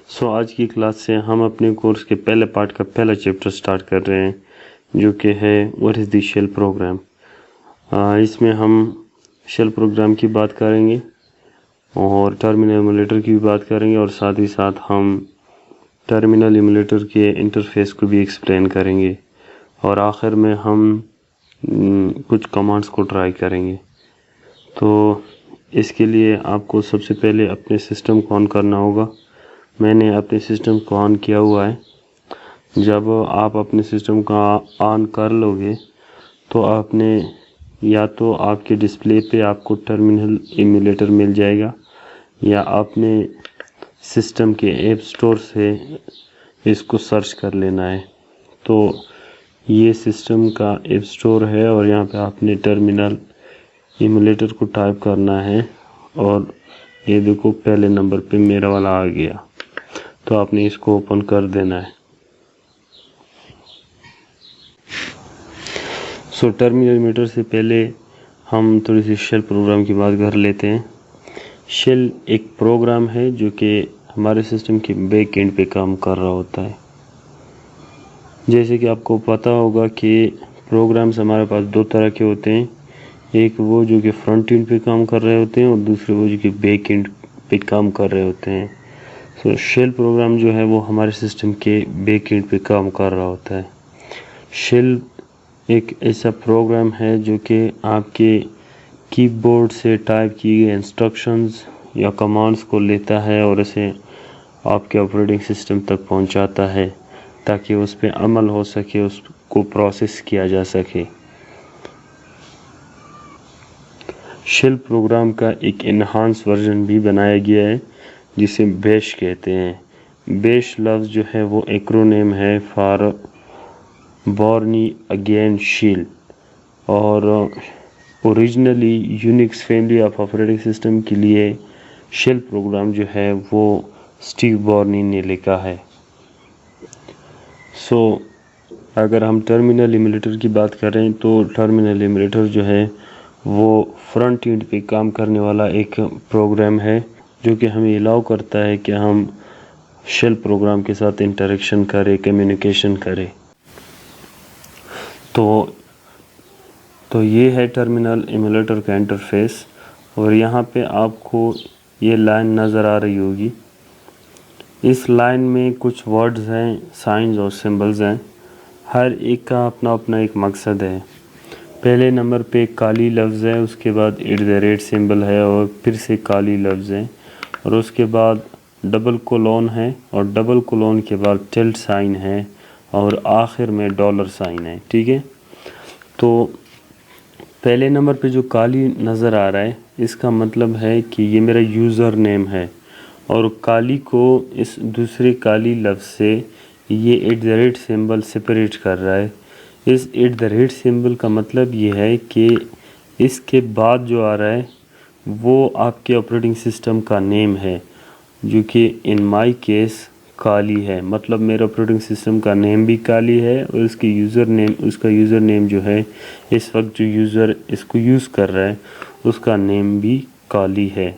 आज की क्लास से हम अपने कोर्स के पहले पार्ट का पहला चैप्टर स्टार्ट कर रहे हैं, जो कि है what is the shell program. इसमें हम शेल प्रोग्राम की बात करेंगे और टर्मिनल एमुलेटर की भी बात करेंगे, और साथ ही साथ हम टर्मिनल एमुलेटर के इंटरफेस को भी एक्सप्लेन करेंगे, और आखिर में हम कुछ कमांड्स को ट्राई करेंगे। तो इसके लिए आपको सबसे पहले अपने सिस्टम को ऑन करना होगा। मैंने अपने सिस्टम को ऑन किया हुआ है। जब आप अपने सिस्टम का ऑन कर लोगे तो आपने या तो आपके डिस्प्ले पे आपको टर्मिनल एमुलेटर मिल जाएगा, या आपने सिस्टम के ऐप स्टोर से इसको सर्च कर लेना है। तो ये सिस्टम का ऐप स्टोर है और यहाँ पे आपने टर्मिनल एमुलेटर को टाइप करना है, और ये देखो पहले नंबर पे मेरा वाला आ गया, तो आपने इसको ओपन कर देना है। टर्मिनल एमुलेटर से पहले हम थोड़ी सी शेल प्रोग्राम की बात कर लेते हैं। शेल एक प्रोग्राम है जो कि हमारे सिस्टम के बैक एंड पे काम कर रहा होता है। जैसे कि आपको पता होगा कि प्रोग्राम्स हमारे पास दो तरह के होते हैं, एक वो जो कि फ्रंट एंड पे काम कर रहे होते हैं, और दूसरे वो जो कि बैक एंड पे काम कर रहे होते हैं। शेल प्रोग्राम जो है वो हमारे सिस्टम के बैक एंड पे काम कर रहा होता है। शेल एक ऐसा प्रोग्राम है जो कि आपके कीबोर्ड से टाइप किए गए इंस्ट्रक्शंस या कमांड्स को लेता है और इसे आपके ऑपरेटिंग सिस्टम तक पहुंचाता है, ताकि उस पर अमल हो सके, उसको प्रोसेस किया जा सके। शेल प्रोग्राम का एक इन्हांस वर्जन भी बनाया गया है जिसे बैश कहते हैं। बैश लफ्ज़ जो है वो एक्रोनेम है फॉर बॉर्न अगेन शेल, और originally Unix family of operating system के लिए शेल प्रोग्राम जो है वो स्टीव बॉर्नी ने लिखा है। अगर हम टर्मिनल एमुलेटर की बात करें तो टर्मिनल एमुलेटर जो है वो फ्रंट एंड पे काम करने वाला एक प्रोग्राम है, जो कि हमें अलाउ करता है कि हम शेल प्रोग्राम के साथ इंटरेक्शन करें, कम्युनिकेशन करें। तो ये है टर्मिनल एमुलेटर का इंटरफेस, और यहाँ पे आपको ये लाइन नज़र आ रही होगी। इस लाइन में कुछ वर्ड्स हैं, साइंस और सिंबल्स हैं। हर एक का अपना अपना एक मकसद है। पहले नंबर पे काली लफ्ज़ है, उसके बाद @ सिंबल है, और फिर से काली लफ्ज़ है, और उसके बाद डबल कोलोन है, और डबल कोलोन के बाद टिल्ट साइन है, और आखिर में डॉलर साइन है। ठीक है, तो पहले नंबर पे जो काली नज़र आ रहा है, इसका मतलब है कि ये मेरा यूज़र नेम है, और काली को इस दूसरे काली लफ्ज़ से ये @ सिंबल सेपरेट कर रहा है। इस @ सिंबल का मतलब ये है कि इसके बाद जो आ रहा है वो आपके ऑपरेटिंग सिस्टम का नेम है, जो कि इन माय केस काली है। मतलब मेरे ऑपरेटिंग सिस्टम का नेम भी काली है, और उसका यूज़र नेम जो है, इस वक्त जो यूज़र इसको यूज़ कर रहा है उसका नेम भी काली है।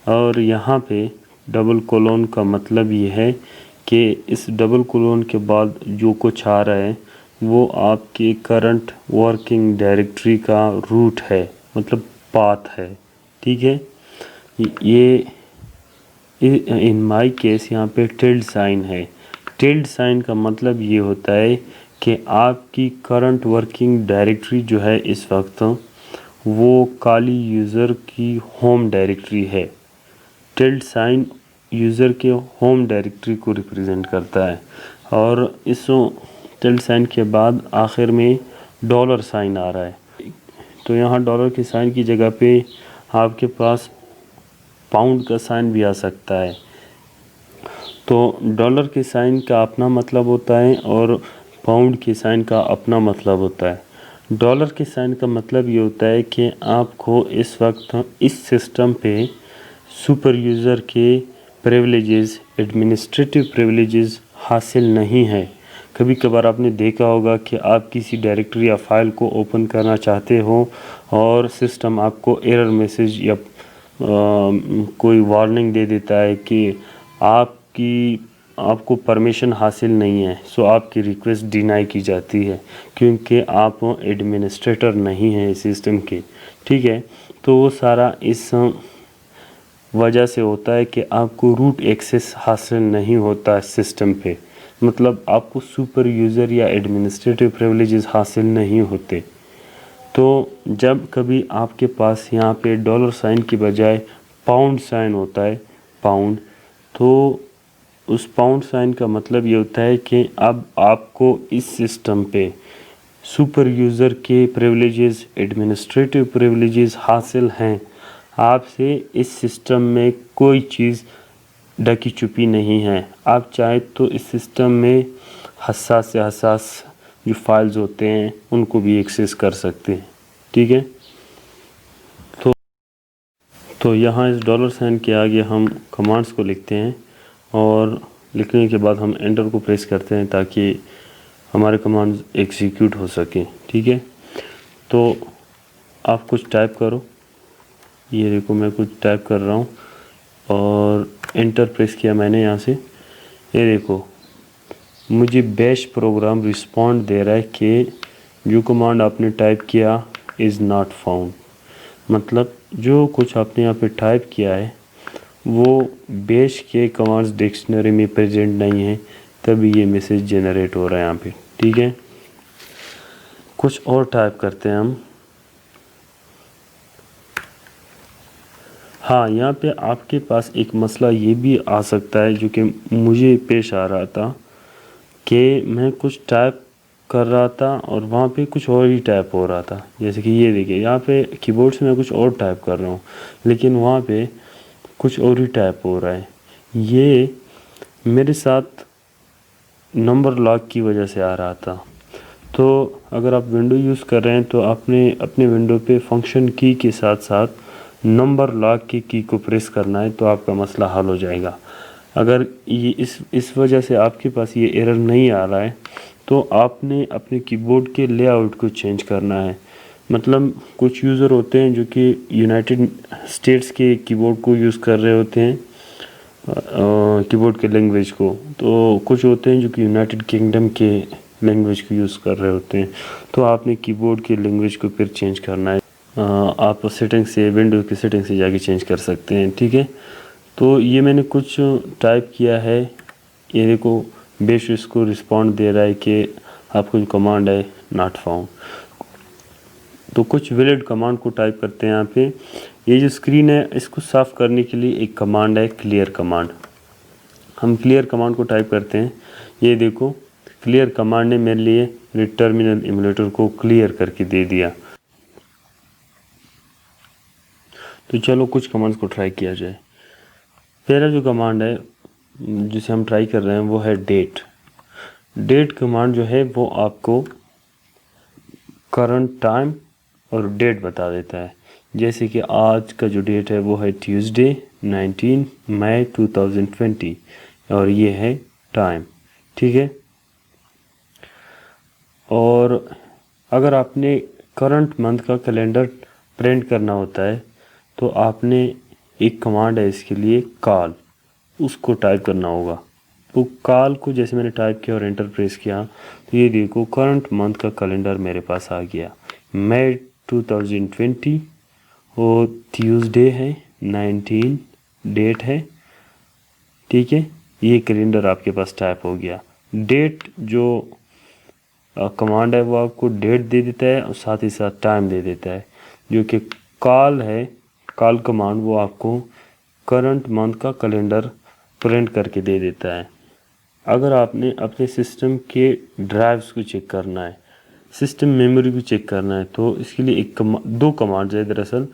और यहाँ पे डबल कोलोन का मतलब ये है कि इस डबल कोलोन के बाद जो कुछ आ रहा है वो आपके करंट वर्किंग डायरेक्टरी का रूट है, मतलब पाथ है। ठीक है, ये इन माय केस यहाँ पे टिल्ड साइन है। टिल्ड साइन का मतलब ये होता है कि आपकी करंट वर्किंग डायरेक्टरी जो है इस वक्त वो काली यूज़र की होम डायरेक्टरी है। टिल्ड साइन यूज़र के होम डायरेक्टरी को रिप्रेजेंट करता है, और इस टिल्ड साइन के बाद आखिर में डॉलर साइन आ रहा है। तो यहाँ डॉलर के साइन की जगह पे आपके पास पाउंड का साइन भी आ सकता है। तो डॉलर के साइन का अपना मतलब होता है, और पाउंड के साइन का अपना मतलब होता है। डॉलर के साइन का मतलब ये होता है कि आपको इस वक्त इस सिस्टम पे सुपर यूज़र के प्रिविलेजेस, एडमिनिस्ट्रेटिव प्रिविलेजेस हासिल नहीं है। कभी कभार आपने देखा होगा कि आप किसी डायरेक्टरी या फाइल को ओपन करना चाहते हो और सिस्टम आपको एरर मैसेज या कोई वार्निंग दे देता है कि आप आपको परमिशन हासिल नहीं है, सो आपकी रिक्वेस्ट डिनाई की जाती है क्योंकि आप एडमिनिस्ट्रेटर नहीं हैं इस सिस्टम के, ठीक है। तो वो सारा इस वजह से होता है कि आपको रूट एक्सेस हासिल नहीं होता है सिस्टम पे, मतलब आपको सुपर यूज़र या एडमिनिस्ट्रेटिव प्रिविलेजेस हासिल नहीं होते। तो जब कभी आपके पास यहाँ पे डॉलर साइन की बजाय पाउंड साइन होता है, पाउंड, तो उस पाउंड साइन का मतलब ये होता है कि अब आपको इस सिस्टम पे सुपर यूज़र के प्रिविलेजेस, एडमिनिस्ट्रेटिव प्रिविलेजेस हासिल हैं। आपसे इस सिस्टम में कोई चीज़ ढकी छुपी नहीं है। आप चाहे तो इस सिस्टम में हसास से हसास जो फाइल्स होते हैं उनको भी एक्सेस कर सकते हैं, ठीक है। तो यहाँ इस डॉलर साइन के आगे हम कमांड्स को लिखते हैं और लिखने के बाद हम एंटर को प्रेस करते हैं ताकि हमारे कमांड्स एग्जीक्यूट हो सकें, ठीक है। तो आप कुछ टाइप करो, ये देखो मैं कुछ टाइप कर रहा हूँ और एंटर प्रेस किया मैंने यहाँ से। ये देखो मुझे बैश प्रोग्राम रिस्पॉन्ड दे रहा है कि जो कमांड आपने टाइप किया इज़ नॉट फाउंड, मतलब जो कुछ आपने यहाँ पे टाइप किया है वो बैश के कमांड्स डिक्शनरी में प्रेजेंट नहीं है, तभी ये मैसेज जनरेट हो रहा है यहाँ पे, ठीक है। कुछ और टाइप करते हैं हम। हाँ, यहाँ पे आपके पास एक मसला ये भी आ सकता है जो कि मुझे पेश आ रहा था कि मैं कुछ टाइप कर रहा था और वहाँ पे कुछ और ही टाइप हो रहा था। जैसे कि ये देखिए यहाँ पे कीबोर्ड से मैं कुछ और टाइप कर रहा हूँ लेकिन वहाँ पे कुछ और ही टाइप हो रहा है। ये मेरे साथ नंबर लॉक की वजह से आ रहा था। तो अगर आप विंडो यूज़ कर रहे हैं तो आपने अपने विंडो पे फंक्शन की के साथ साथ नंबर लॉक की की को प्रेस करना है तो आपका मसला हल हो जाएगा। अगर ये इस वजह से आपके पास ये एरर नहीं आ रहा है तो आपने अपने कीबोर्ड के लेआउट को चेंज करना है। मतलब कुछ यूज़र होते हैं जो कि यूनाइटेड स्टेट्स के कीबोर्ड को यूज़ कर रहे होते हैं, कीबोर्ड के लैंग्वेज को, तो कुछ होते हैं जो कि यूनाइटेड किंगडम के लैंग्वेज को यूज़ कर रहे होते हैं। तो आपने कीबोर्ड की लैंग्वेज को फिर चेंज करना है। आप सेटिंग से, विंडो की सेटिंग से जाके चेंज कर सकते हैं, ठीक है। तो ये मैंने कुछ टाइप किया है, ये देखो बेश इसको रिस्पॉन्ड दे रहा है कि आपको जो कमांड है नॉट फाउंड। तो कुछ वैलिड कमांड को टाइप करते हैं यहाँ पे। ये जो स्क्रीन है इसको साफ़ करने के लिए एक कमांड है क्लियर कमांड। हम क्लियर कमांड को टाइप करते हैं। ये देखो क्लियर कमांड ने मेरे लिए टर्मिनल एमुलेटर को क्लियर करके दे दिया। तो चलो कुछ कमांड्स को ट्राई किया जाए। पहला जो कमांड है जिसे हम ट्राई कर रहे हैं वो है डेट। डेट कमांड जो है वो आपको करंट टाइम और डेट बता देता है। जैसे कि आज का जो डेट है वो है ट्यूसडे 19 मई 2020 और ये है टाइम, ठीक है। और अगर आपने करंट मंथ का कैलेंडर प्रिंट करना होता है तो आपने एक कमांड है इसके लिए कॉल, उसको टाइप करना होगा। तो कॉल को जैसे मैंने टाइप किया और एंटर प्रेस किया तो ये देखो करंट मंथ का कैलेंडर मेरे पास आ गया। मई 2020 और ट्यूसडे है, 19 डेट है, ठीक है। ये कैलेंडर आपके पास टाइप हो गया। डेट जो कमांड है वो आपको डेट दे देता है और साथ ही साथ टाइम दे देता है। जो कि कॉल है, कॉल कमांड वो आपको करंट मंथ का कैलेंडर प्रिंट करके दे देता है। अगर आपने अपने सिस्टम के ड्राइव्स को चेक करना है, सिस्टम मेमोरी को चेक करना है तो इसके लिए दो कमांड्स है दरअसल।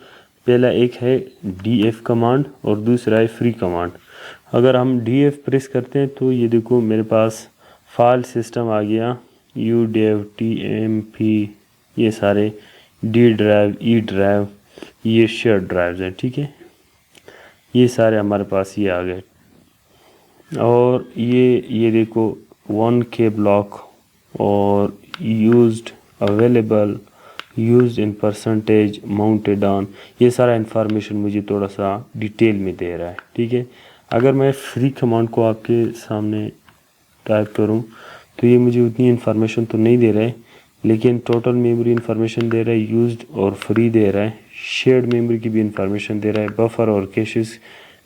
पहला एक है df कमांड और दूसरा है फ्री कमांड। अगर हम df प्रेस करते हैं तो ये देखो मेरे पास फाइल सिस्टम आ गया, udev tmp, ये सारे डी ड्राइव, ई ड्राइव, ये शेयर ड्राइव्स हैं, ठीक है। ये सारे हमारे पास ये आ गए। और ये देखो 1K ब्लॉक और used, available, used in percentage, mounted on, ये सारा इन्फॉर्मेशन मुझे थोड़ा सा डिटेल में दे रहा है, ठीक है। अगर मैं फ्री कमांड को आपके सामने टाइप करूं तो ये मुझे उतनी इन्फॉर्मेशन तो नहीं दे रहा है, लेकिन टोटल मेमोरी इन्फॉर्मेशन दे रहा है, यूज्ड और फ्री दे रहा है, शेयर्ड मेमोरी की भी इन्फॉर्मेशन दे रहा है, बफर और कैशेस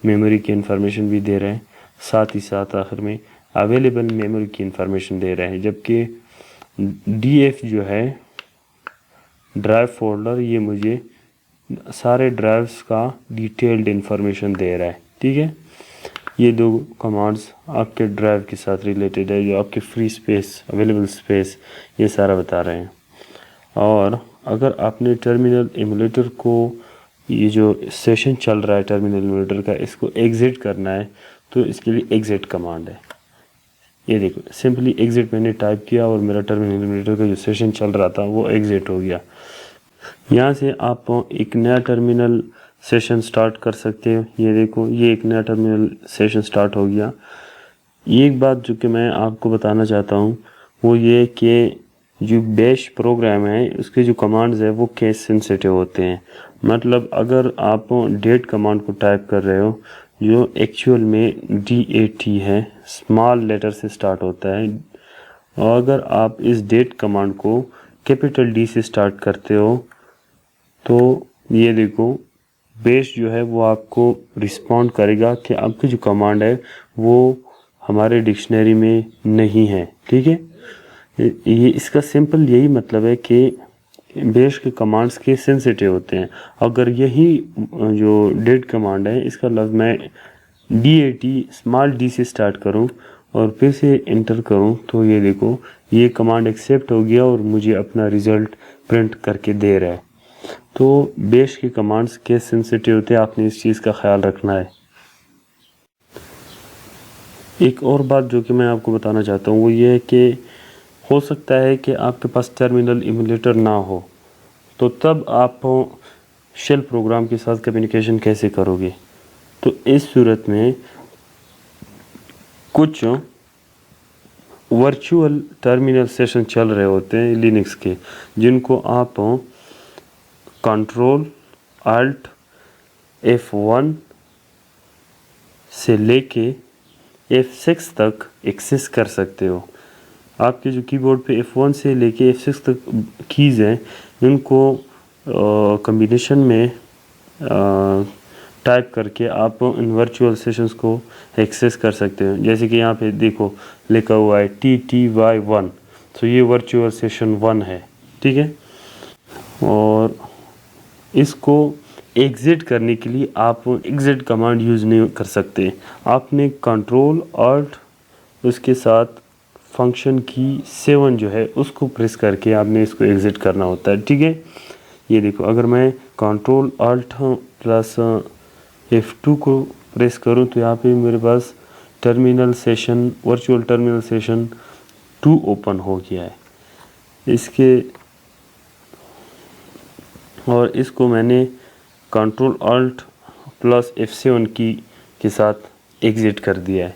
मेमोरी की इन्फॉर्मेशन भी दे रहा है, साथ ही साथ आखिर में अवेलेबल मेमोरी की इन्फॉर्मेशन दे रहा है। जबकि DF जो है ड्राइव फोल्डर, ये मुझे सारे ड्राइव्स का डिटेल्ड इन्फॉर्मेशन दे रहा है। ठीक है, ये दो कमांड्स आपके ड्राइव के साथ रिलेटेड है, जो आपके फ्री स्पेस, अवेलेबल स्पेस, ये सारा बता रहे हैं। और अगर आपने टर्मिनल एमुलेटर को, ये जो सेशन चल रहा है टर्मिनल एमुलेटर का, इसको एग्जिट करना है तो इसके लिए एग्जिट कमांड है। ये देखो, सिंपली एग्जिट मैंने टाइप किया और मेरा टर्मिनल एमुलेटर का जो सेशन चल रहा था वो एग्जिट हो गया। यहाँ से आप एक नया टर्मिनल सेशन स्टार्ट कर सकते हो। ये देखो, ये एक नया टर्मिनल सेशन स्टार्ट हो गया। एक बात जो कि मैं आपको बताना चाहता हूँ वो ये कि जो बैश प्रोग्राम है उसके जो कमांड्स है वो केस सेंसिटिव होते हैं। मतलब अगर आप डेट कमांड को टाइप कर रहे हो जो एक्चुअल में DAT है, स्मॉल लेटर से स्टार्ट होता है, और अगर आप इस डेट कमांड को कैपिटल D से स्टार्ट करते हो तो ये देखो, बेस जो है वो आपको रिस्पॉन्ड करेगा कि आपकी जो कमांड है वो हमारे डिक्शनरी में नहीं है। ठीक है, ये इसका सिंपल यही मतलब है कि बेस के कमांड्स के सेंसिटिव होते हैं। अगर यही जो डेट कमांड है इसका लफ्ज़ मैं DAT स्मॉल D से स्टार्ट करूं और फिर से इंटर करूं तो ये देखो, ये कमांड एक्सेप्ट हो गया और मुझे अपना रिज़ल्ट प्रिंट करके दे रहा है। तो बेश के कमांड्स के सेंसिटिव होते हैं, आपने इस चीज़ का ख्याल रखना है। एक और बात जो कि मैं आपको बताना चाहता हूँ वो ये है कि हो सकता है कि आपके पास टर्मिनल इमुलेटर ना हो, तो तब आप शेल प्रोग्राम के साथ कम्युनिकेशन कैसे करोगे। तो इस सूरत में कुछ वर्चुअल टर्मिनल सेशन चल रहे होते हैं लिनक्स के, जिनको आप कंट्रोल Alt F1 से लेके F6 तक एक्सेस कर सकते हो। आपके जो कीबोर्ड पे F1 से लेके F6 तक कीज़ हैं, इनको कॉम्बिनेशन में टाइप करके आप इन वर्चुअल सेशंस को एक्सेस कर सकते हो। जैसे कि यहाँ पे देखो लिखा हुआ है TTY1, तो ये वर्चुअल सेशन 1 है। ठीक है, और इसको एग्ज़िट करने के लिए आप एग्ज़िट कमांड यूज़ नहीं कर सकते। आपने कंट्रोल Alt उसके साथ फंक्शन की 7 जो है उसको प्रेस करके आपने इसको एग्ज़िट करना होता है। ठीक है, ये देखो, अगर मैं कंट्रोल Alt प्लस F2 को प्रेस करूं तो यहाँ पे मेरे पास terminal session, virtual terminal session 2 open हो गया है। और इसको मैंने कंट्रोल Alt प्लस F7 की के साथ एग्ज़िट कर दिया है।